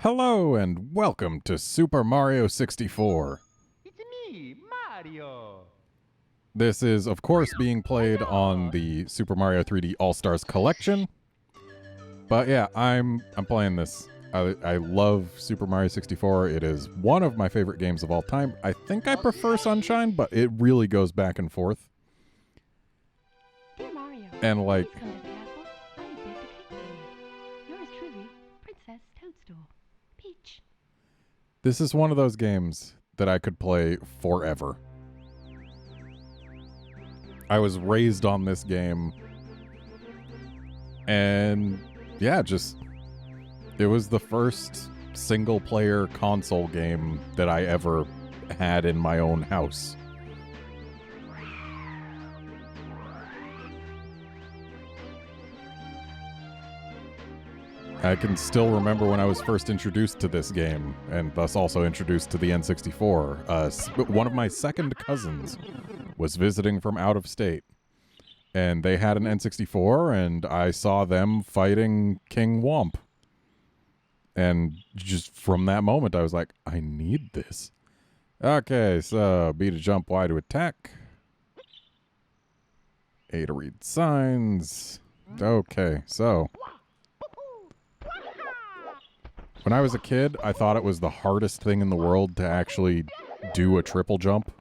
Hello and welcome to Super Mario 64. It's me, Mario. This is, of course, being played on the Super Mario 3D All-Stars collection. But yeah, I'm playing this. I love Super Mario 64. It is one of my favorite games of all time. I think I prefer Sunshine, but it really goes back and forth. Dear Mario, And like, please come to the castle. I baked a cake for you. Yours truly, Princess Toadstool. Peach. this is one of those games that I could play forever. I was raised on this game. And yeah, it was the first single-player console game that I ever had in my own house. I can still remember when I was first introduced to this game, and thus also introduced to the N64. One of my second cousins was visiting from out of state, and they had an N64, and I saw them fighting King Womp. And just from that moment, I was like, I need this. Okay, so B to jump, Y to attack. A to read signs. Okay, so when I was a kid, I thought it was the hardest thing in the world to actually do a triple jump.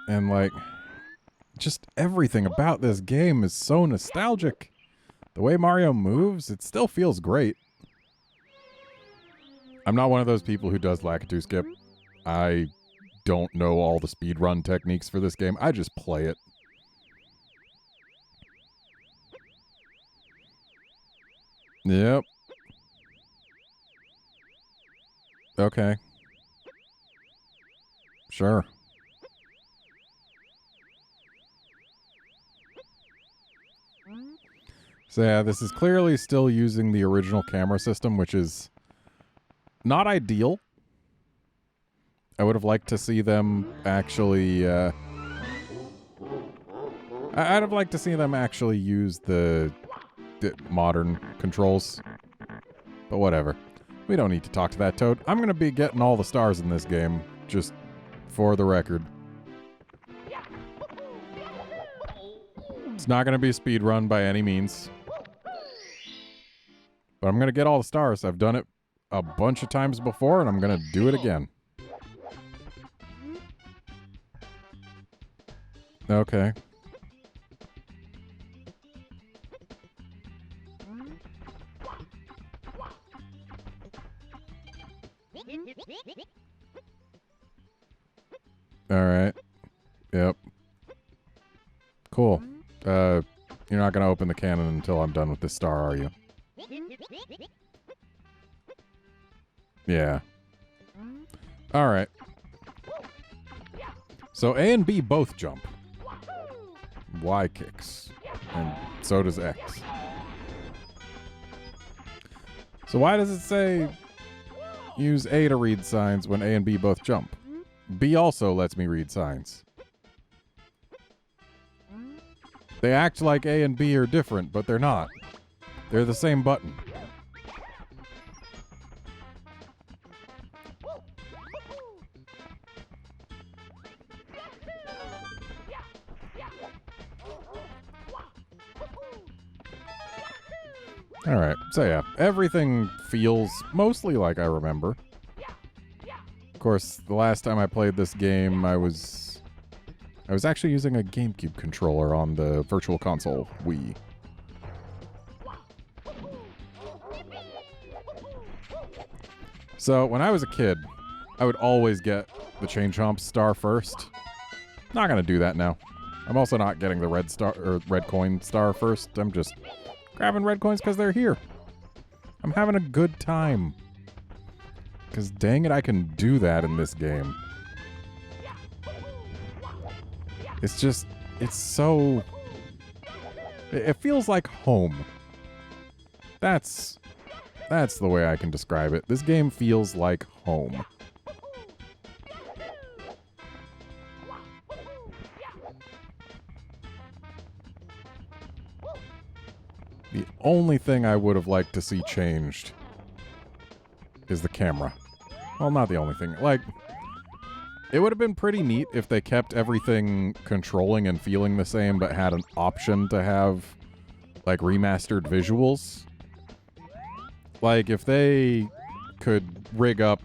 And like, just everything about this game is so nostalgic. The way Mario moves, it still feels great. I'm not one of those people who does Lakitu skip. I don't know all the speedrun techniques for this game. I just play it. Yep. Okay. Sure. So yeah, this is clearly still using the original camera system, which is not ideal. I would have liked to see them actually, I'd have liked to see them actually use the modern controls. But whatever. We don't need to talk to that toad. I'm going to be getting all the stars in this game, just for the record. It's not going to be a speed run by any means. But I'm going to get all the stars. I've done it a bunch of times before, and I'm going to do it again. Okay. Alright. Yep. Cool. You're not going to open the cannon until I'm done with this star, are you? Yeah. Alright. So A and B both jump. Y kicks. And so does X. So why does it say use A to read signs when A and B both jump? B also lets me read signs. They act like A and B are different, but they're not. They're the same button. Alright, so yeah, everything feels mostly like I remember. Of course, the last time I played this game, I was actually using a GameCube controller on the Virtual Console Wii. So, when I was a kid, I would always get the Chain Chomp star first. Not gonna do that now. I'm also not getting the red coin star first. I'm just grabbing red coins because they're here. I'm having a good time. Because dang it, I can do that in this game. It's just, it's so... It feels like home. That's the way I can describe it. This game feels like home. The only thing I would have liked to see changed is the camera. Well, not the only thing. Like, it would have been pretty neat if they kept everything controlling and feeling the same, but had an option to have, like, remastered visuals. Like, if they could rig up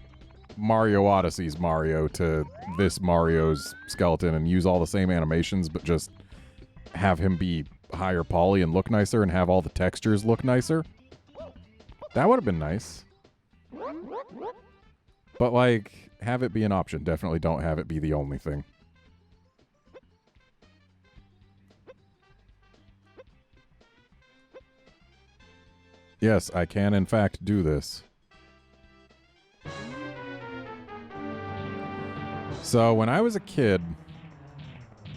Mario Odyssey's Mario to this Mario's skeleton and use all the same animations, but just have him be higher poly and look nicer and have all the textures look nicer, that would have been nice. But, like, have it be an option. Definitely don't have it be the only thing. Yes, I can in fact do this. So, when I was a kid,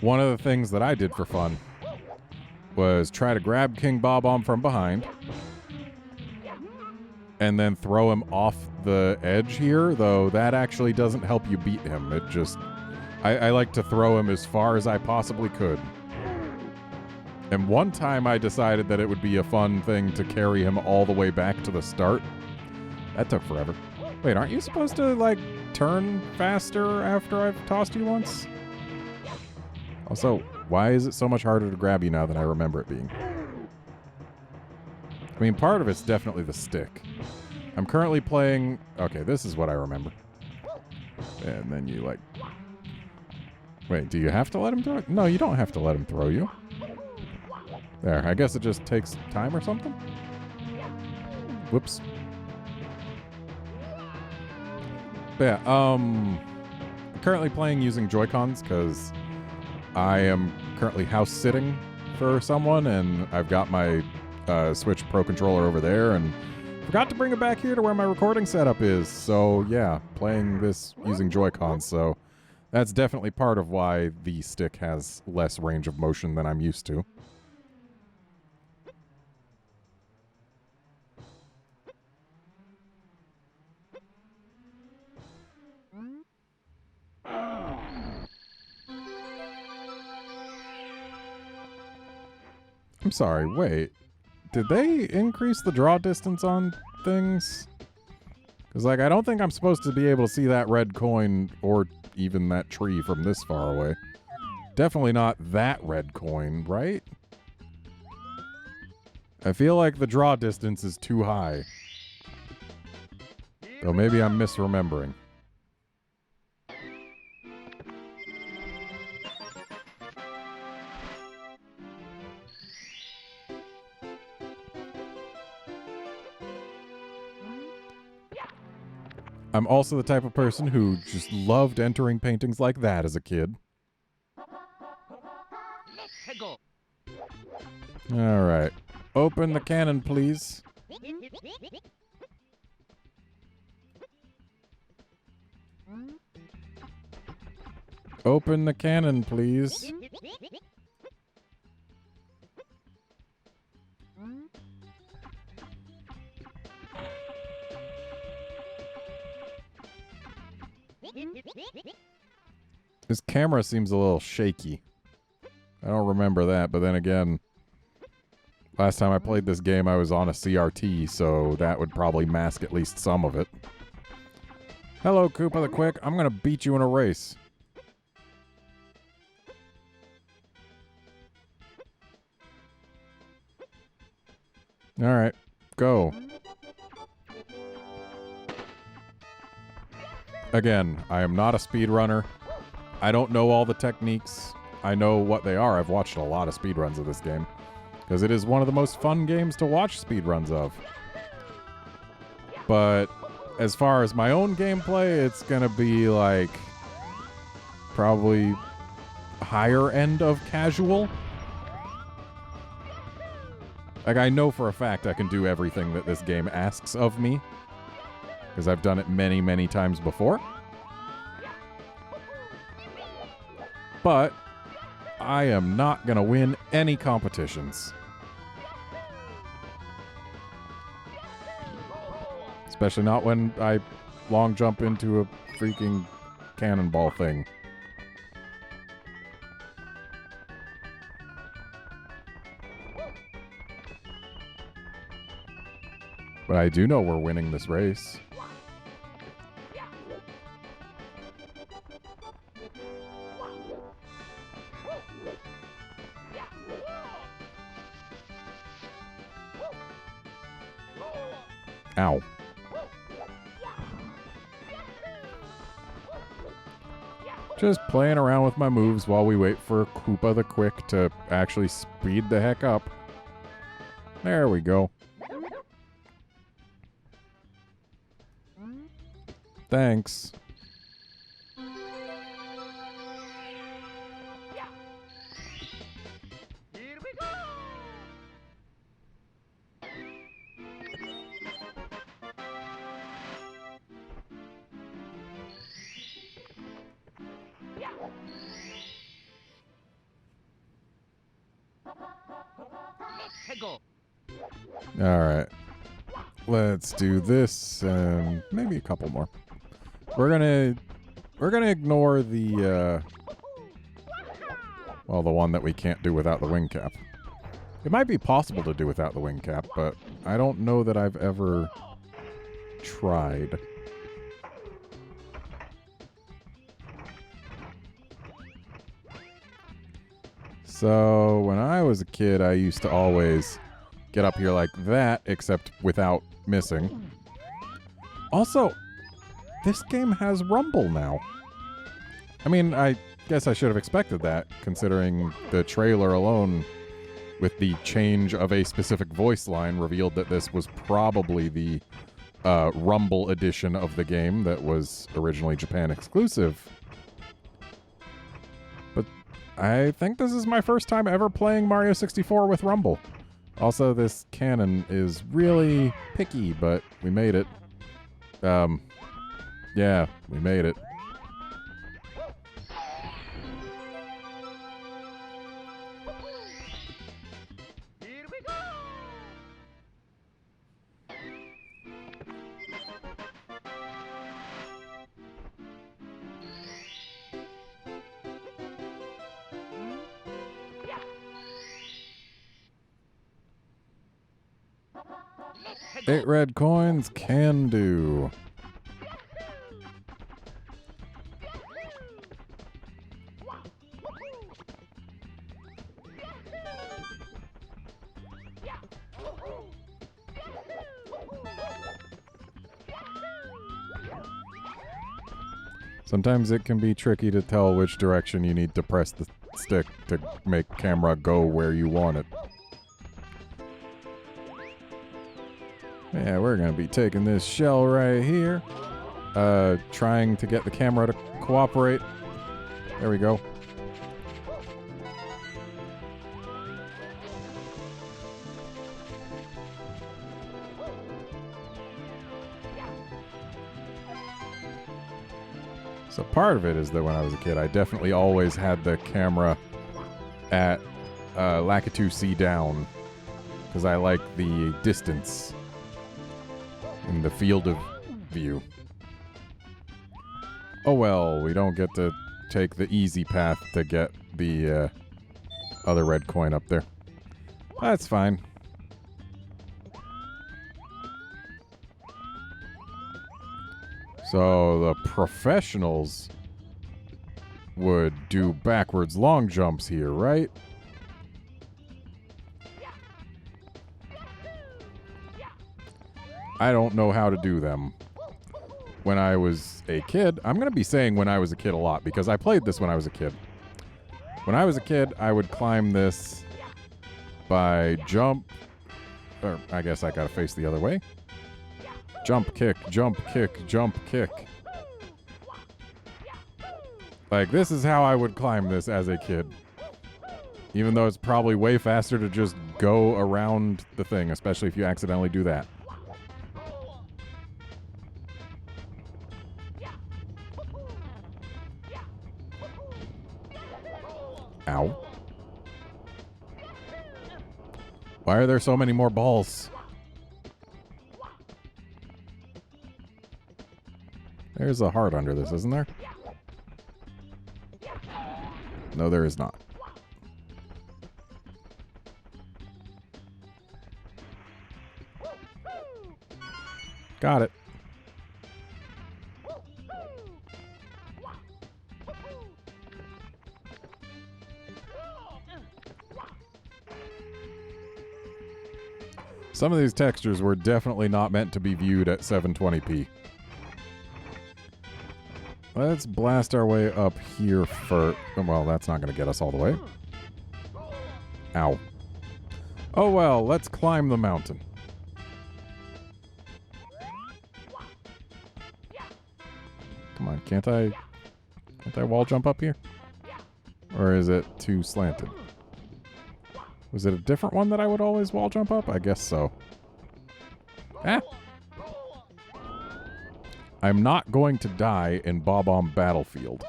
one of the things that I did for fun was try to grab King Bob-omb from behind and then throw him off the edge here, though that actually doesn't help you beat him. It just... I like to throw him as far as I possibly could. And one time I decided that it would be a fun thing to carry him all the way back to the start. That took forever. Wait, aren't you supposed to, like, turn faster after I've tossed you once? Also, why is it so much harder to grab you now than I remember it being? I mean, part of it's definitely the stick. I'm currently playing... Okay, this is what I remember. And then you, like... Wait, do you have to let him throw it? No, you don't have to let him throw you. There, I guess it just takes time or something? Whoops. But yeah, I'm currently playing using Joy-Cons because I am currently house-sitting for someone, and I've got my Switch Pro Controller over there, and forgot to bring it back here to where my recording setup is. So, yeah, playing this using Joy-Cons, so that's definitely part of why the stick has less range of motion than I'm used to. I'm sorry, wait. Did they increase the draw distance on things? Because, like, I don't think I'm supposed to be able to see that red coin or even that tree from this far away. Definitely not that red coin, right? I feel like the draw distance is too high. Though maybe I'm misremembering. I'm also the type of person who just loved entering paintings like that as a kid. Alright. Open the cannon, please. Open the cannon, please. This camera seems a little shaky. I don't remember that, but then again, last time I played this game I was on a CRT, so that would probably mask at least some of it. Hello, Koopa the Quick. I'm gonna beat you in a race. Alright, go. Again, I am not a speedrunner. I don't know all the techniques. I know what they are. I've watched a lot of speedruns of this game, because it is one of the most fun games to watch speedruns of. But as far as my own gameplay, it's gonna be like probably higher end of casual. Like, I know for a fact I can do everything that this game asks of me, because I've done it many, many times before. But I am not going to win any competitions. Especially not when I long jump into a freaking cannonball thing. But I do know we're winning this race. Ow. Just playing around with my moves while we wait for Koopa the Quick to actually speed the heck up. There we go. Thanks. Here we go! Let's go! Alright. Let's do this and maybe a couple more. We're gonna ignore the well, the one that we can't do without the wing cap. It might be possible to do without the wing cap, but I don't know that I've ever tried. So, when I was a kid, I used to always get up here like that, except without missing. Also, this game has rumble now. I mean, I guess I should have expected that, considering the trailer alone, with the change of a specific voice line, revealed that this was probably the rumble edition of the game that was originally Japan exclusive. But I think this is my first time ever playing Mario 64 with rumble. Also, this cannon is really picky, but we made it. Yeah, we made it. Here we go! Let's go! 8 red coins can do. Sometimes it can be tricky to tell which direction you need to press the stick to make camera go where you want it. Yeah, we're gonna be taking this shell right here. Trying to get the camera to cooperate. There we go. So part of it is that when I was a kid, I definitely always had the camera at Lakitu C down, because I like the distance in the field of view. Oh well, we don't get to take the easy path to get the other red coin up there. That's fine. So the professionals would do backwards long jumps here, right? I don't know how to do them. When I was a kid, I'm going to be saying when I was a kid a lot because I played this when I was a kid. When I was a kid, I would climb this by jump, or I guess I got to face the other way. Jump, kick, jump, kick, jump, kick. Like, this is how I would climb this as a kid. Even though it's probably way faster to just go around the thing, especially if you accidentally do that. Ow. Why are there so many more balls? There's a heart under this, isn't there? No, there is not. Got it. Some of these textures were definitely not meant to be viewed at 720p. Let's blast our way up here first. Well, that's not going to get us all the way. Ow. Oh well, let's climb the mountain. Come on, can't I wall jump up here? Or is it too slanted? Was it a different one that I would always wall jump up? I guess so. Ah! I'm not going to die in Bob-omb Battlefield.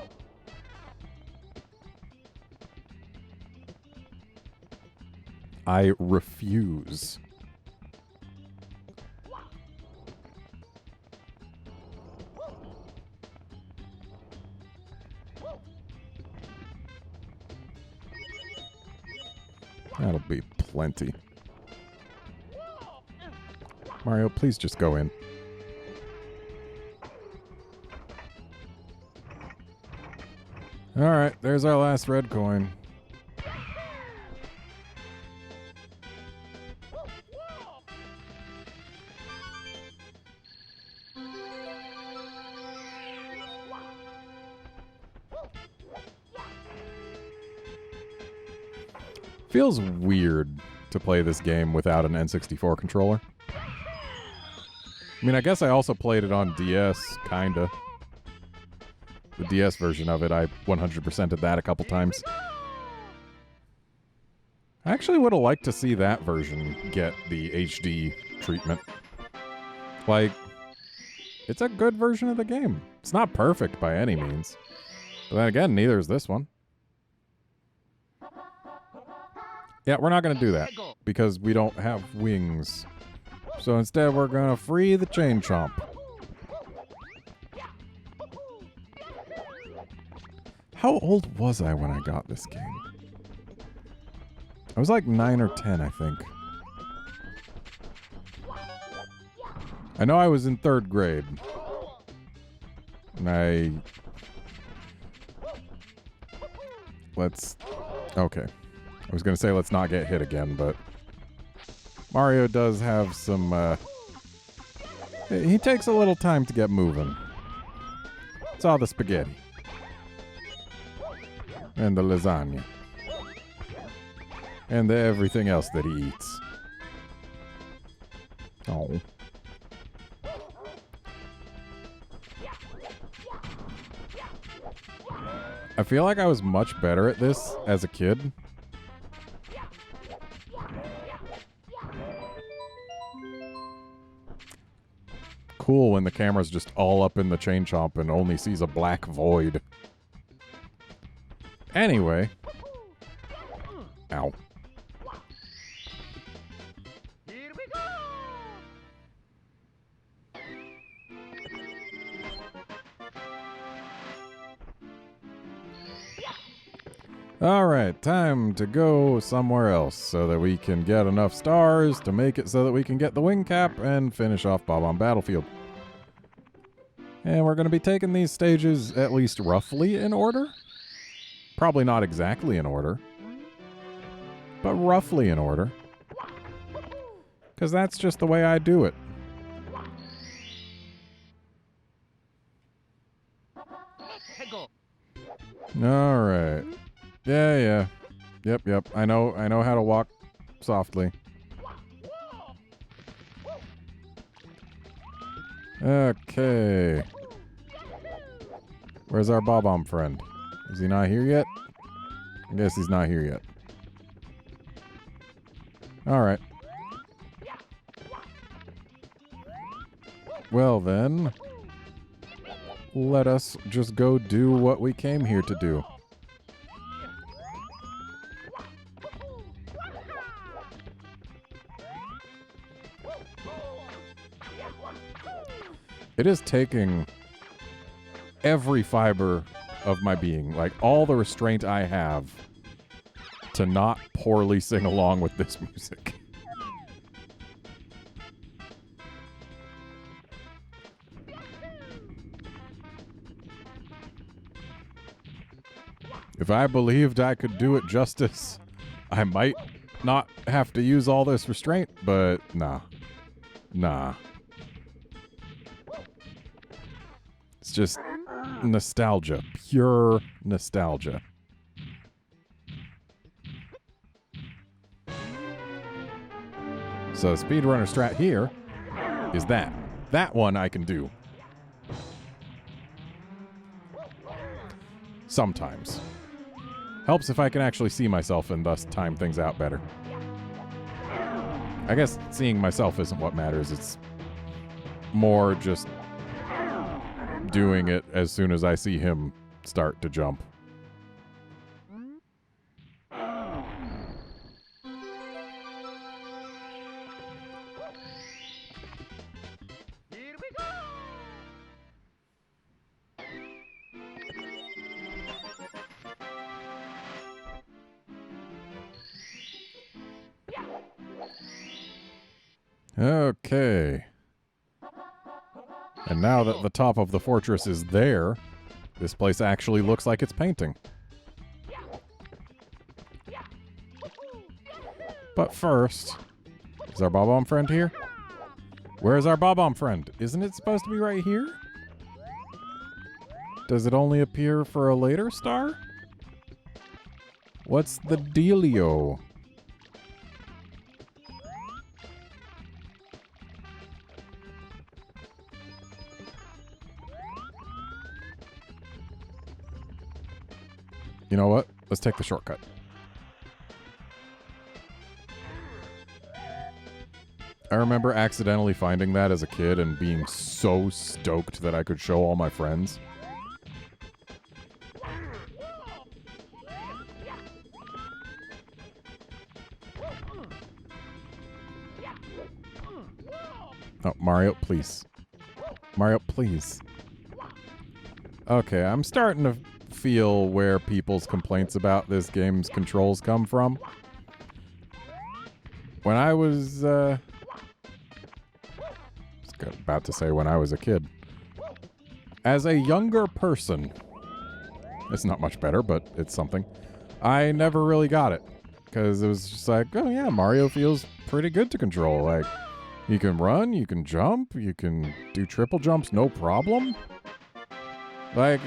I refuse. That'll be plenty. Mario, please just go in. Alright, there's our last red coin. Feels weird to play this game without an N64 controller. I mean, I guess I also played it on DS, kinda. The DS version of it, I 100%ed that a couple times. I actually would have liked to see that version get the HD treatment. Like, it's a good version of the game. It's not perfect by any means. But then again, neither is this one. Yeah, we're not going to do that because we don't have wings. So instead, we're going to free the Chain Chomp. How old was I when I got this game? I was like 9 or 10, I think. I know I was in 3rd grade. And okay. I was going to say let's not get hit again, but Mario does have some, he takes a little time to get moving. It's all the spaghetti. And the lasagna. And the everything else that he eats. Oh. I feel like I was much better at this as a kid. Cool when the camera's just all up in the Chain Chomp and only sees a black void. Anyway. Ow. Here we go! Alright, time to go somewhere else so that we can get enough stars to make it so that we can get the wing cap and finish off Bob-omb Battlefield. And we're going to be taking these stages at least roughly in order. Probably not exactly in order, but roughly in order. Because that's just the way I do it. Alright. Yeah. Yep. I know how to walk softly. Okay. Where's our Bob-omb friend? Is he not here yet? I guess he's not here yet. Alright. Well then, let us just go do what we came here to do. It is taking every fiber of my being, like all the restraint I have, to not poorly sing along with this music. If I believed I could do it justice, I might not have to use all this restraint, but nah. Nah. It's just nostalgia. Pure nostalgia. So speedrunner strat here is that. That one I can do. Sometimes. Helps if I can actually see myself and thus time things out better. I guess seeing myself isn't what matters. It's more just doing it as soon as I see him start to jump. Here we go! Okay. And now that the top of the fortress is there, this place actually looks like it's painting. But first, is our Bob-omb friend here? Where is our Bob-omb friend? Isn't it supposed to be right here? Does it only appear for a later star? What's the dealio? You know what? Let's take the shortcut. I remember accidentally finding that as a kid and being so stoked that I could show all my friends. Oh, Mario, please. Mario, please. Okay, I'm starting to feel where people's complaints about this game's controls come from. When I was, about to say when I was a kid. As a younger person, it's not much better, but it's something. I never really got it. Because it was just like, oh yeah, Mario feels pretty good to control. Like, you can run, you can jump, you can do triple jumps, no problem. Like,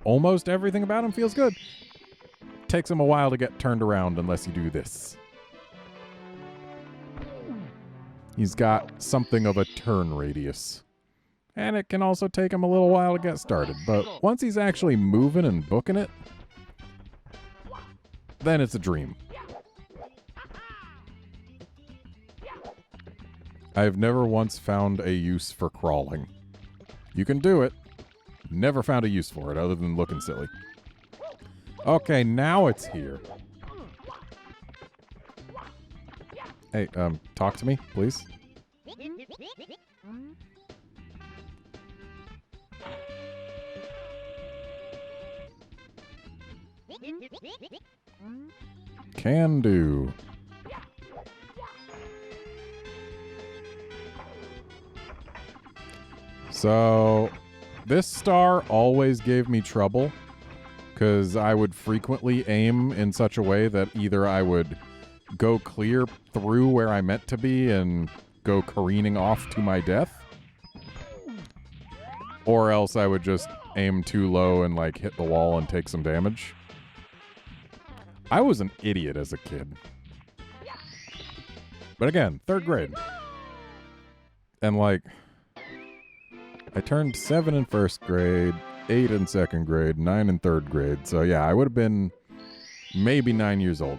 almost everything about him feels good. Takes him a while to get turned around unless you do this. He's got something of a turn radius. And it can also take him a little while to get started. But once he's actually moving and booking it, then it's a dream. I've never once found a use for crawling. You can do it. Never found a use for it other than looking silly. Okay, now it's here. Hey, talk to me, please. Can do. So, this star always gave me trouble because I would frequently aim in such a way that either I would go clear through where I meant to be and go careening off to my death, or else I would just aim too low and like hit the wall and take some damage. I was an idiot as a kid. But again, 3rd grade. And like, I turned 7 in 1st grade, 8 in 2nd grade, 9 in 3rd grade. So yeah, I would have been maybe 9 years old.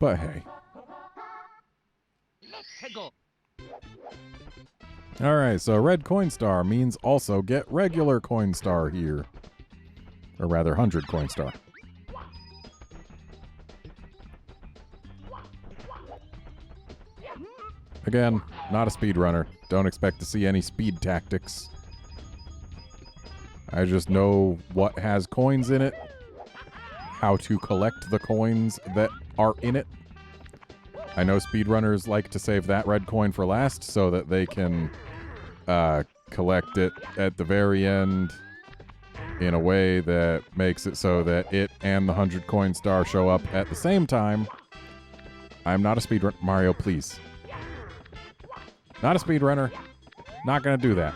But hey. Let's go. Alright, so red coin star means also get regular coin star here. Or rather, 100 coin star. Again, not a speedrunner. Don't expect to see any speed tactics. I just know what has coins in it, how to collect the coins that are in it. I know speedrunners like to save that red coin for last so that they can collect it at the very end in a way that makes it so that it and the 100 coin star show up at the same time. I'm not a speedrunner. Mario, please. Not a speedrunner. Not gonna do that.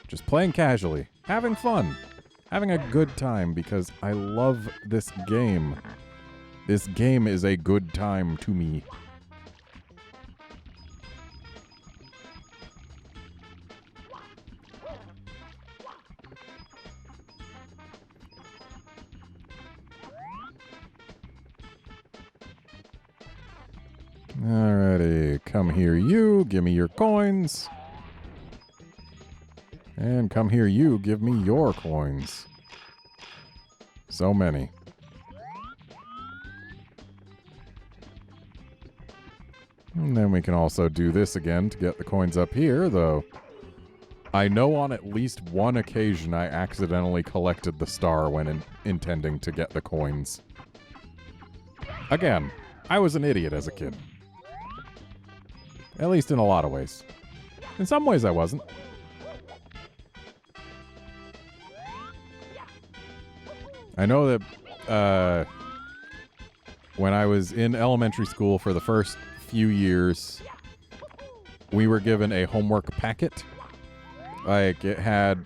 Just playing casually. Having fun. Having a good time because I love this game. This game is a good time to me. Alrighty, come here you, give me your coins. And come here you, give me your coins. So many. And then we can also do this again to get the coins up here, though. I know on at least one occasion I accidentally collected the star when intending to get the coins. Again, I was an idiot as a kid. At least in a lot of ways. In some ways I wasn't. I know that when I was in elementary school for the first few years, we were given a homework packet. Like, it had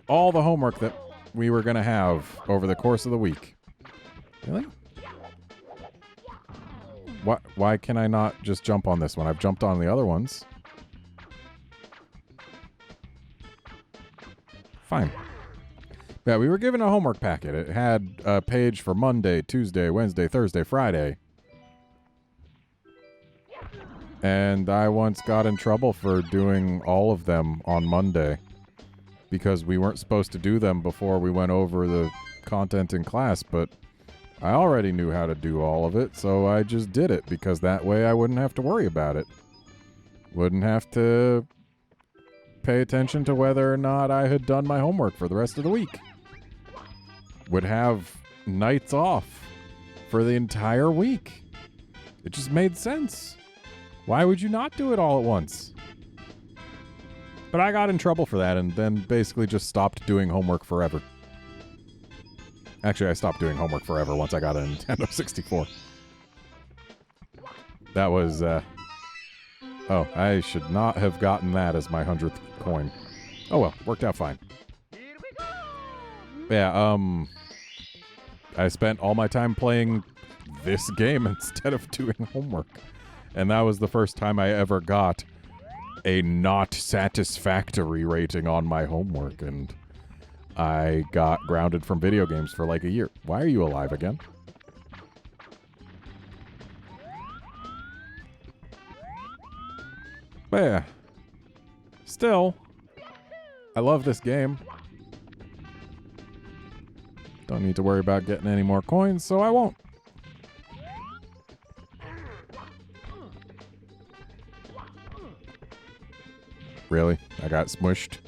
all the homework that we were going to have over the course of the week. Really? Why can I not just jump on this one? I've jumped on the other ones. Fine. Yeah, we were given a homework packet. It had a page for Monday, Tuesday, Wednesday, Thursday, Friday. And I once got in trouble for doing all of them on Monday because we weren't supposed to do them before we went over the content in class, but I already knew how to do all of it, so I just did it because that way I wouldn't have to worry about it. Wouldn't have to pay attention to whether or not I had done my homework for the rest of the week. Would have nights off for the entire week. It just made sense. Why would you not do it all at once? But I got in trouble for that and then basically just stopped doing homework forever. Actually, I stopped doing homework forever once I got a Nintendo 64. That was, oh, I should not have gotten that as my 100th coin. Oh well, worked out fine. Yeah, I spent all my time playing this game instead of doing homework. And that was the first time I ever got a not satisfactory rating on my homework, and I got grounded from video games for like a year. Why are you alive again? But yeah. Still, I love this game. Don't need to worry about getting any more coins, so I won't. Really? I got smushed?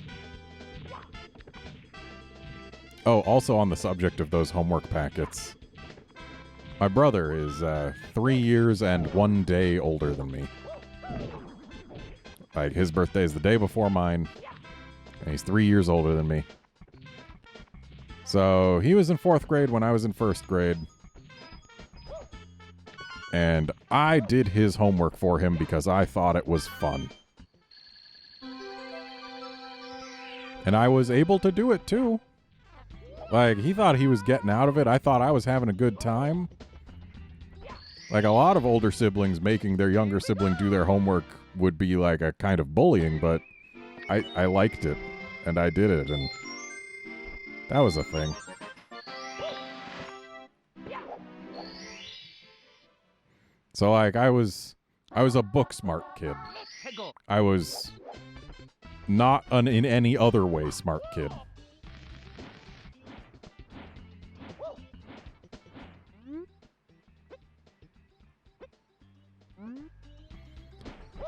Oh, also on the subject of those homework packets. My brother is 3 years and 1 day older than me. Like, his birthday is the day before mine, and he's 3 years older than me. So, he was in 4th grade when I was in 1st grade. And I did his homework for him because I thought it was fun. And I was able to do it, too. Like, he thought he was getting out of it. I thought I was having a good time. Like, a lot of older siblings making their younger sibling do their homework would be like a kind of bullying, but I liked it, and I did it, and that was a thing. So, like, I was a book smart kid. I was not in any other way smart kid.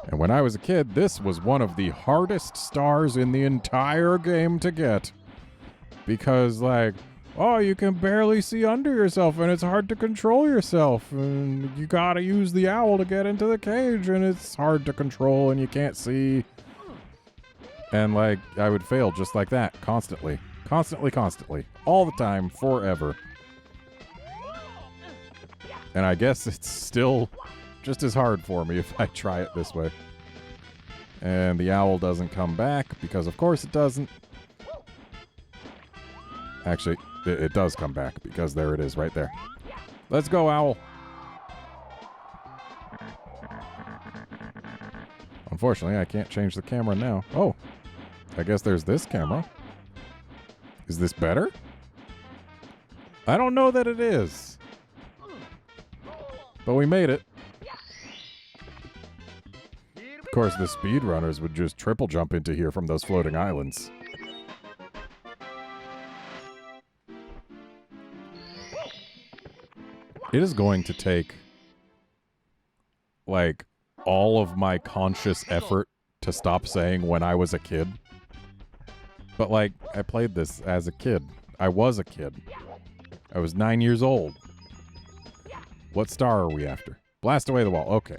And when I was a kid, this was one of the hardest stars in the entire game to get. Because, like, oh, you can barely see under yourself and it's hard to control yourself. And you gotta use the owl to get into the cage and it's hard to control and you can't see. And like, I would fail just like that, constantly. Constantly. All the time, forever. And I guess it's still just as hard for me if I try it this way. And the owl doesn't come back, because of course it doesn't. Actually, it does come back, because there it is right there. Let's go, owl. Unfortunately, I can't change the camera now. Oh, I guess there's this camera. Is this better? I don't know that it is. But we made it. Of course, the speedrunners would just triple jump into here from those floating islands. It is going to take, like, all of my conscious effort to stop saying when I was a kid. But, like, I played this as a kid. I was a kid. I was 9 years old. What star are we after? Blast away the wall. Okay.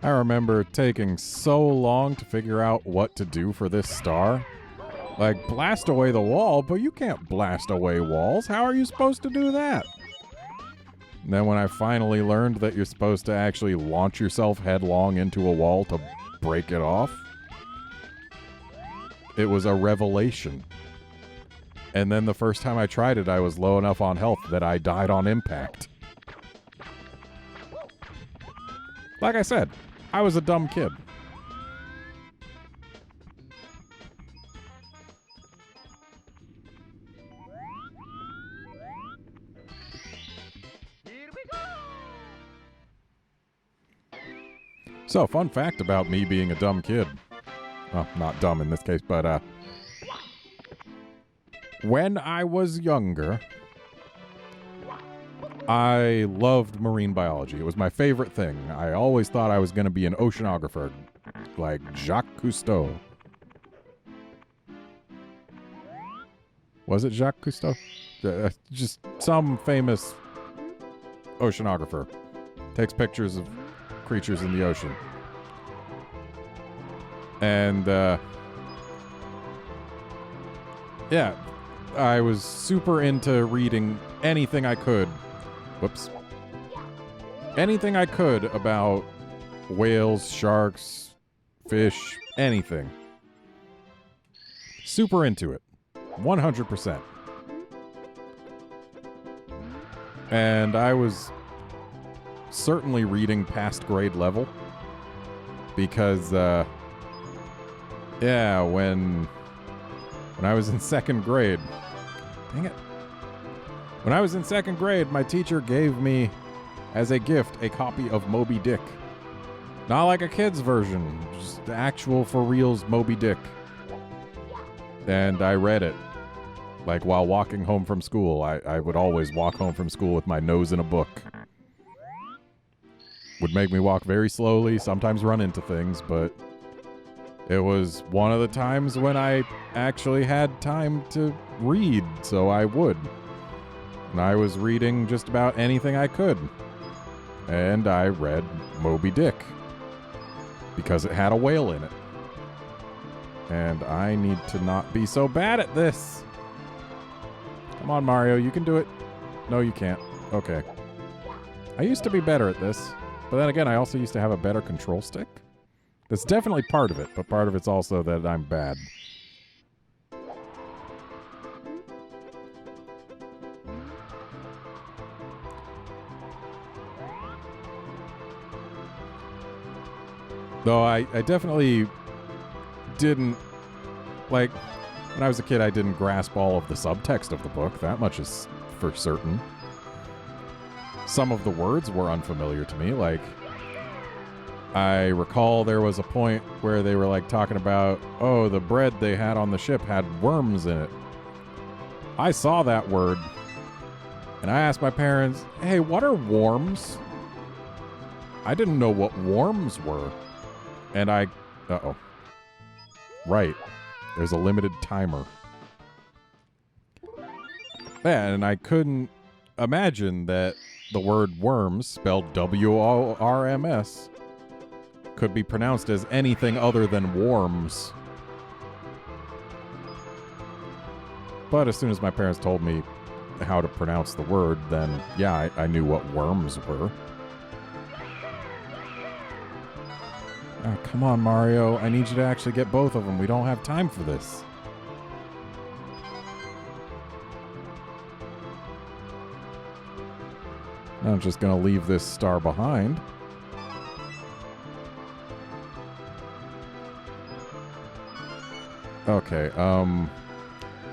I remember taking so long to figure out what to do for this star. Like, blast away the wall, but you can't blast away walls. How are you supposed to do that? And then when I finally learned that you're supposed to actually launch yourself headlong into a wall to break it off, it was a revelation. And then the first time I tried it, I was low enough on health that I died on impact. Like I said, I was a dumb kid. So, fun fact about me being a dumb kid. Well, not dumb in this case, but, when I was younger, I loved marine biology. It was my favorite thing. I always thought I was going to be an oceanographer, like Jacques Cousteau. Was it Jacques Cousteau? Just some famous oceanographer. Takes pictures of creatures in the ocean. And, yeah, I was super into reading anything I could. Whoops. Anything I could about whales, sharks, fish, anything. Super into it. 100%. And I was certainly reading past grade level. Because, yeah, when I was in second grade... Dang it. When I was in second grade, my teacher gave me, as a gift, a copy of Moby Dick. Not like a kid's version, just the actual for reals Moby Dick. And I read it. Like while walking home from school. I would always walk home from school with my nose in a book. Would make me walk very slowly, sometimes run into things, but it was one of the times when I actually had time to read, so I would. And I was reading just about anything I could. And I read Moby Dick. Because it had a whale in it. And I need to not be so bad at this. Come on, Mario, you can do it. No, you can't. Okay. I used to be better at this. But then again, I also used to have a better control stick. That's definitely part of it, but part of it's also that I'm bad. Though I definitely didn't, like, when I was a kid, I didn't grasp all of the subtext of the book. That much is for certain. Some of the words were unfamiliar to me, like, I recall there was a point where they were, like, talking about, oh, the bread they had on the ship had worms in it. I saw that word, and I asked my parents, hey, what are worms? I didn't know what worms were. And I... Uh-oh. Right. There's a limited timer. Yeah, and I couldn't imagine that the word worms, spelled W-O-R-M-S, could be pronounced as anything other than worms. But as soon as my parents told me how to pronounce the word, then, yeah, I knew what worms were. Oh, come on, Mario. I need you to actually get both of them. We don't have time for this. I'm just going to leave this star behind. Okay,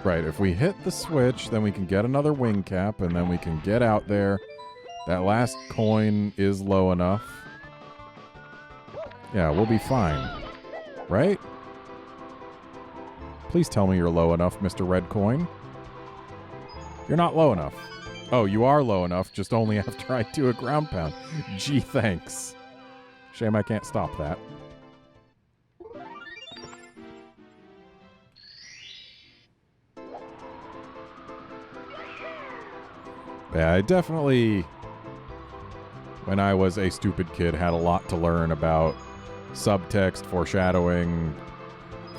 right, if we hit the switch, then we can get another wing cap, and then we can get out there. That last coin is low enough. Yeah, we'll be fine. Right? Please tell me you're low enough, Mr. Red Coin. You're not low enough. Oh, you are low enough, just only after I do a ground pound. Gee, thanks. Shame I can't stop that. Yeah, I definitely, when I was a stupid kid, had a lot to learn about subtext, foreshadowing,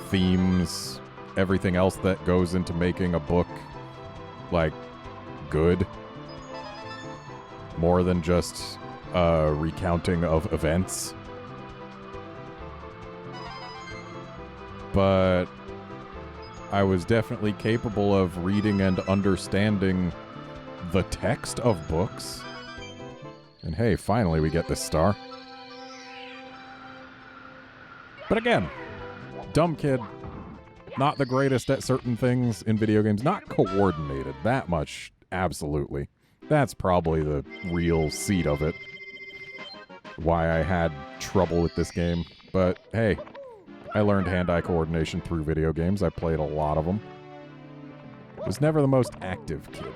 themes, everything else that goes into making a book, like, good. More than just a recounting of events. But I was definitely capable of reading and understanding the text of books. And hey, finally we get this star. But again, dumb kid. Not the greatest at certain things in video games. Not coordinated. That much, absolutely. That's probably the real seed of it. Why I had trouble with this game. But hey, I learned hand-eye coordination through video games. I played a lot of them. Was never the most active kid.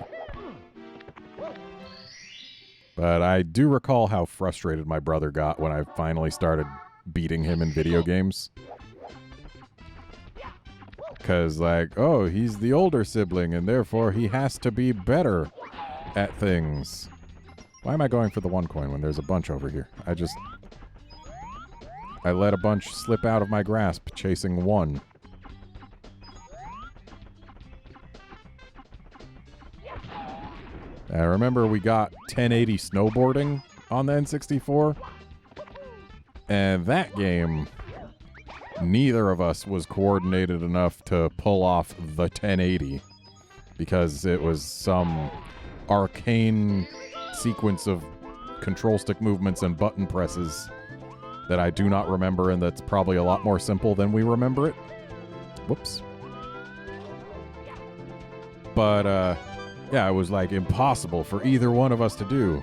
But I do recall how frustrated my brother got when I finally started beating him in video games. Because, like, oh, he's the older sibling, and therefore he has to be better at things. Why am I going for the one coin when there's a bunch over here? I let a bunch slip out of my grasp, chasing one. I remember we got 1080 snowboarding on the N64. And that game, neither of us was coordinated enough to pull off the 1080. Because it was some arcane sequence of control stick movements and button presses that I do not remember, and that's probably a lot more simple than we remember it. Whoops. But, yeah, it was like impossible for either one of us to do.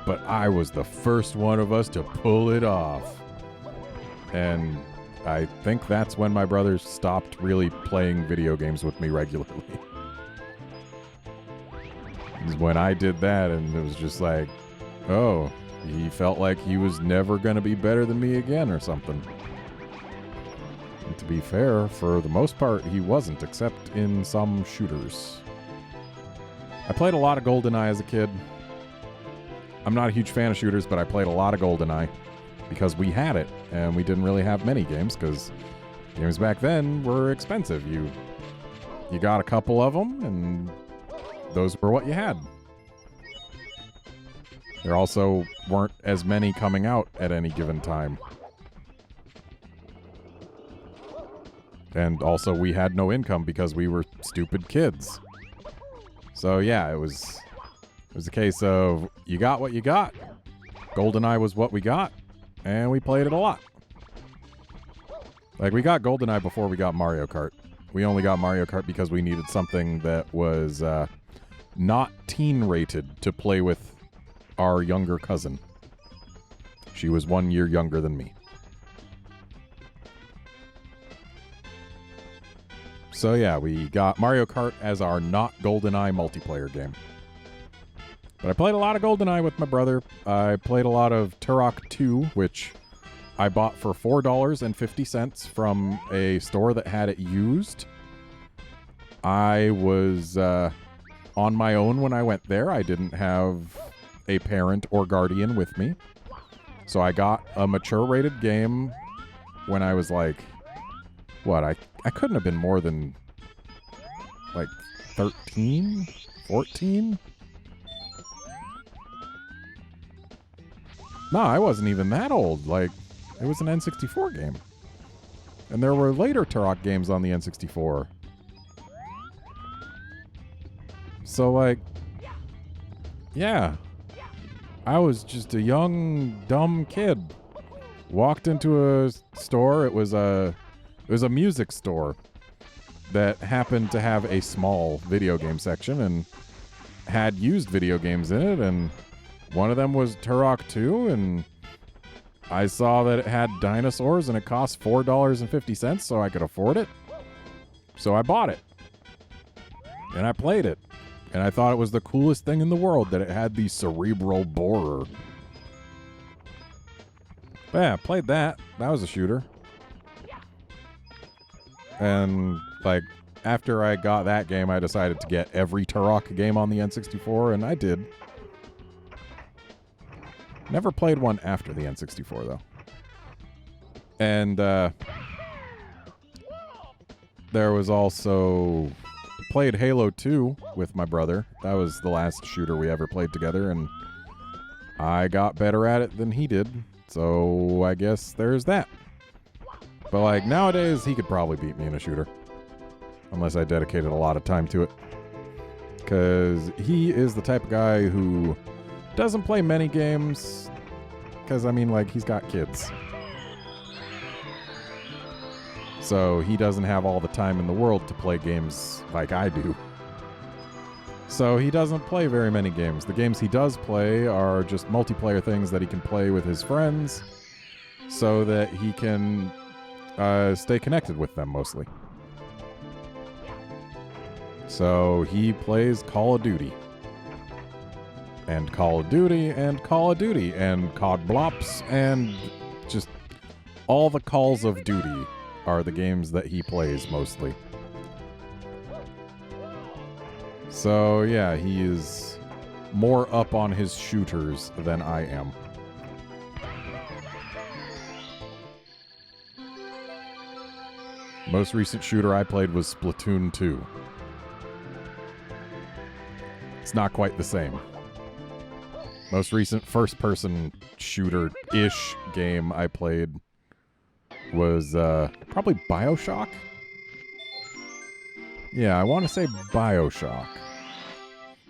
But I was the first one of us to pull it off. And I think that's when my brothers stopped really playing video games with me regularly. When I did that, and it was just like, oh, he felt like he was never going to be better than me again or something. And to be fair, for the most part, he wasn't, except in some shooters. I played a lot of GoldenEye as a kid. I'm not a huge fan of shooters, but I played a lot of GoldenEye because we had it, and we didn't really have many games because games back then were expensive. You got a couple of them, and those were what you had. There also weren't as many coming out at any given time. And also we had no income because we were stupid kids. So yeah, it was a case of you got what you got. GoldenEye was what we got, and we played it a lot. Like, we got GoldenEye before we got Mario Kart. We only got Mario Kart because we needed something that was not teen-rated to play with our younger cousin. She was 1 year younger than me. So yeah, we got Mario Kart as our not GoldenEye multiplayer game. But I played a lot of GoldenEye with my brother. I played a lot of Turok 2, which I bought for $4.50 from a store that had it used. I was on my own when I went there. I didn't have a parent or guardian with me. So I got a mature rated game when I was like, what? I couldn't have been more than like 13, 14? No, I wasn't even that old. Like, it was an N64 game. And there were later Turok games on the N64. So, like, yeah. I was just a young, dumb kid. Walked into a store. It was a music store that happened to have a small video game section and had used video games in it, and one of them was Turok 2, and I saw that it had dinosaurs and it cost $4.50, so I could afford it. So I bought it. And I played it. And I thought it was the coolest thing in the world that it had the cerebral borer. But yeah, played that. That was a shooter. And, like, after I got that game, I decided to get every Turok game on the N64, and I did. Never played one after the N64, though. And there was also... played Halo 2 with my brother. That was the last shooter we ever played together, and I got better at it than he did. So I guess there's that. But, like, nowadays, he could probably beat me in a shooter. Unless I dedicated a lot of time to it. Because he is the type of guy who doesn't play many games. Because, I mean, like, he's got kids. So he doesn't have all the time in the world to play games like I do. So he doesn't play very many games. The games he does play are just multiplayer things that he can play with his friends so that he can stay connected with them mostly. So he plays Call of Duty. And Call of Duty and Call of Duty and COD Blops and just all the Calls of Duty are the games that he plays mostly. So yeah, he is more up on his shooters than I am. Most recent shooter I played was Splatoon 2. It's not quite the same. Most recent first-person shooter-ish game I played was probably BioShock. Yeah, I want to say BioShock.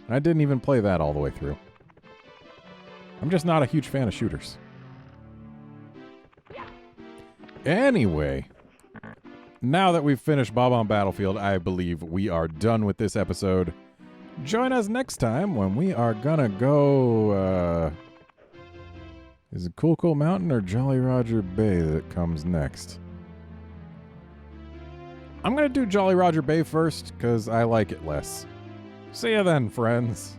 I didn't even play that all the way through. I'm just not a huge fan of shooters. Anyway, now that we've finished Bob on Battlefield, I believe we are done with this episode. Join us next time when we are gonna go, is it Cool Cool Mountain or Jolly Roger Bay that comes next? I'm gonna do Jolly Roger Bay first, because I like it less. See ya then, friends.